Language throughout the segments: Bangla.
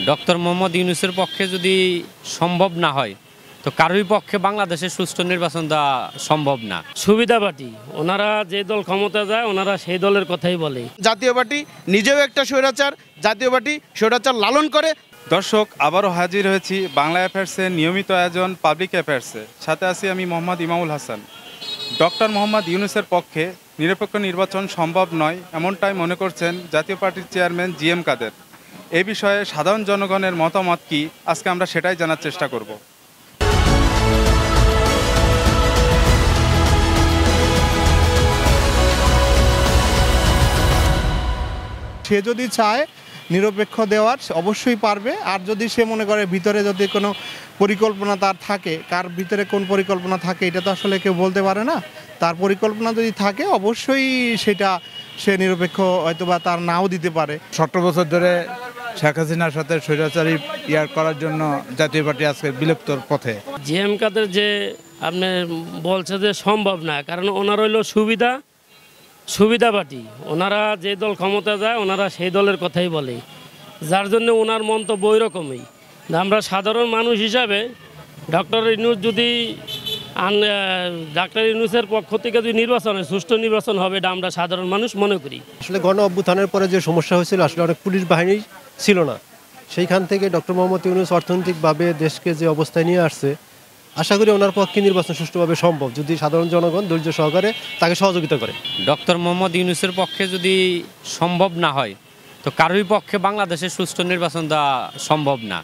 ডক্টর মোহাম্মদ ইউনূসের পক্ষে যদি সম্ভব না হয় তো কারোরই পক্ষে বাংলাদেশে সুষ্ঠু নির্বাচন দেওয়া সম্ভব না। সুবিধা পার্টি, ওনারা যে দল ক্ষমতা যায় ওনারা সেই দলের কথাই বলে। জাতীয় পার্টি নিজেও একটা স্বৈরাচার, জাতীয় পার্টি স্বৈরাচার লালন করে। দর্শক, আবারও হাজির হয়েছি বাংলা অ্যাফেয়ার্সের নিয়মিত আয়োজন পাবলিক অ্যাফেয়ার্সে। সাথে আছি আমি মোহাম্মদ ইমামুল হাসান। ডক্টর মোহাম্মদ ইউনূসের পক্ষে নিরপেক্ষ নির্বাচন সম্ভব নয় এমনটাই মনে করছেন জাতীয় পার্টির চেয়ারম্যান জিএম কাদের। এ বিষয়ে সাধারণ জনগণের মতামত কি, আজকে আমরা সেটাই জানার চেষ্টা করব। সে যদি চায় নিরপেক্ষ দেওয়ার অবশ্যই পারবে। আর যদি সে মনে করে ভিতরে যদি কোনো পরিকল্পনা তার থাকে, কার ভিতরে কোন পরিকল্পনা থাকে এটা তো আসলে কেউ বলতে পারে না। তার পরিকল্পনা যদি থাকে অবশ্যই সেটা সে নিরপেক্ষ হয়তোবা তার নাও দিতে পারে। 17 বছর ধরে শেখ হাসিনার সাথে স্বৈরাচারী করার জন্য জাতীয় পার্টি আজকে বিলুপ্তর পথে। জিএম কাদের যে আপনি বলছে যে সম্ভব না, কারণ ওনার হইল সুবিধা পার্টি, ওনারা যে দল ক্ষমতা যায় ওনারা সেই দলের কথাই বলে, যার জন্য ওনার মন্তব্য ওই রকমই। আমরা সাধারণ মানুষ হিসাবে ডক্টর ইউনূস যদি ডাক্তার ইউনূসের পক্ষ থেকে যদি নির্বাচন হয়, সুষ্ঠু নির্বাচন হবে, এটা আমরা সাধারণ মানুষ মনে করি। আসলে গণ অভ্যুত্থানের পরে যে সমস্যা হয়েছিল, আসলে অনেক পুলিশ বাহিনী ছিল না। সেইখান থেকে ডক্টর মোহাম্মদ ইউনূস অর্থনৈতিকভাবে দেশকে যে অবস্থায় নিয়ে আসছে, আশা করি ওনার পক্ষে নির্বাচন সুষ্ঠুভাবে সম্ভব যদি সাধারণ জনগণ ধৈর্য সহকারে তাকে সহযোগিতা করে। ডক্টর মোহাম্মদ ইউনূসের পক্ষে যদি সম্ভব না হয় তো কারোরই পক্ষে বাংলাদেশে সুষ্ঠু নির্বাচন দেওয়া সম্ভব না।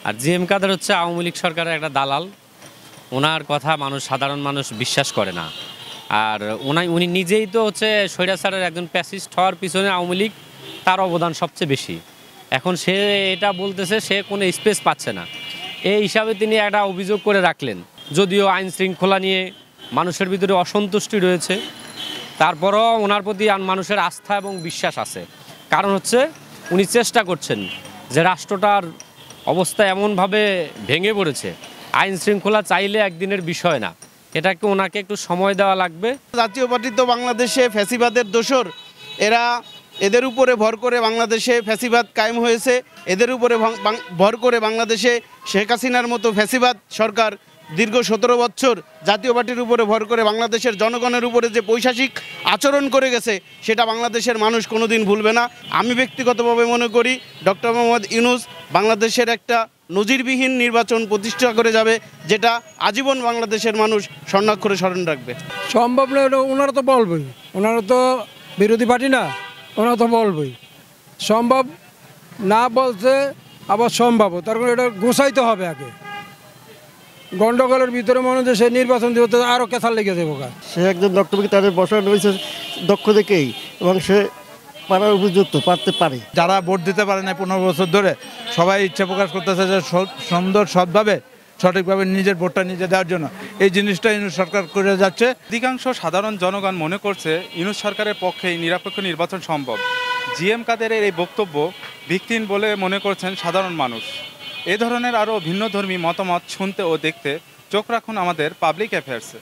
আর জিএম কাদের হচ্ছে আওয়ামী লীগ সরকারের একটা দালাল, ওনার কথা সাধারণ মানুষ বিশ্বাস করে না। আর উনি নিজেই তো হচ্ছে স্বৈরাচারের একজন প্যাসিস্ট হওয়ার পিছনে আওয়ামী লীগ তার অবদান সবচেয়ে বেশি। এখন সে এটা বলতেছে, সে কোনো স্পেস পাচ্ছে না, এই হিসাবে তিনি একটা অভিযোগ করে রাখলেন। যদিও আইন শৃঙ্খলা নিয়ে মানুষের ভিতরে অসন্তুষ্টি রয়েছে, তারপরও ওনার প্রতি মানুষের আস্থা এবং বিশ্বাস আছে। কারণ হচ্ছে উনি চেষ্টা করছেন যে রাষ্ট্রটার অবস্থা এমনভাবে ভেঙে পড়েছে, আইন শৃঙ্খলা চাইলে একদিনের বিষয় না, এটাকে ওনাকে একটু সময় দেওয়া লাগবে। জাতীয় পার্টি তো বাংলাদেশে ফ্যাসিবাদের দোসর, এদের উপরে ভর করে বাংলাদেশে ফ্যাসিবাদ কায়েম হয়েছে, এদের উপরে ভর করে বাংলাদেশে শেখ হাসিনার মতো ফ্যাসিবাদ সরকার দীর্ঘ 17 বছর জাতীয় পার্টির উপরে ভর করে বাংলাদেশের জনগণের উপরে যে পৈশাচিক আচরণ করে গেছে সেটা বাংলাদেশের মানুষ কোনোদিন ভুলবে না। আমি ব্যক্তিগতভাবে মনে করি ডক্টর মোহাম্মদ ইউনূস বাংলাদেশের একটা নজিরবিহীন নির্বাচন প্রতিষ্ঠা করে যাবে, যেটা আজীবন বাংলাদেশের মানুষ স্বর্ণাক্ষরে স্মরণ রাখবে। সম্ভব না, ওনারা তো বলবেই, ওনারা তো বিরোধী পার্টি না, ওনারা তো বলবেই। সম্ভব না বলছে আবার সম্ভব, তার কারণে এটা গোছাইতে হবে আগে। গন্ডগোলের ভিতরে মনে হচ্ছে সে নির্বাচন দিতে আরও কেঁচার লেগে দেবো। সে একজন ডক্টরকে তাদের বসানো হয়েছে দক্ষ দেখেই, এবং সে পারার উপযুক্ত, পারতে পারে। যারা ভোট দিতে পারে না 15 বছর ধরে, সবাই ইচ্ছা প্রকাশ করতেছে যে সুন্দর সৎভাবে সঠিকভাবে নিজের ভোটটা নিজে দেওয়ার জন্য এই জিনিসটা ইউনূস সরকার করে যাচ্ছে। অধিকাংশ সাধারণ জনগণ মনে করছে ইউনূস সরকারের পক্ষেই নিরপেক্ষ নির্বাচন সম্ভব। জিএম কাদেরের এই বক্তব্য ভিত্তিহীন বলে মনে করছেন সাধারণ মানুষ। এ ধরনের আরও ভিন্নধর্মী মতামত শুনতে ও দেখতে চোখ রাখুন আমাদের পাবলিক অ্যাফেয়ার্সে।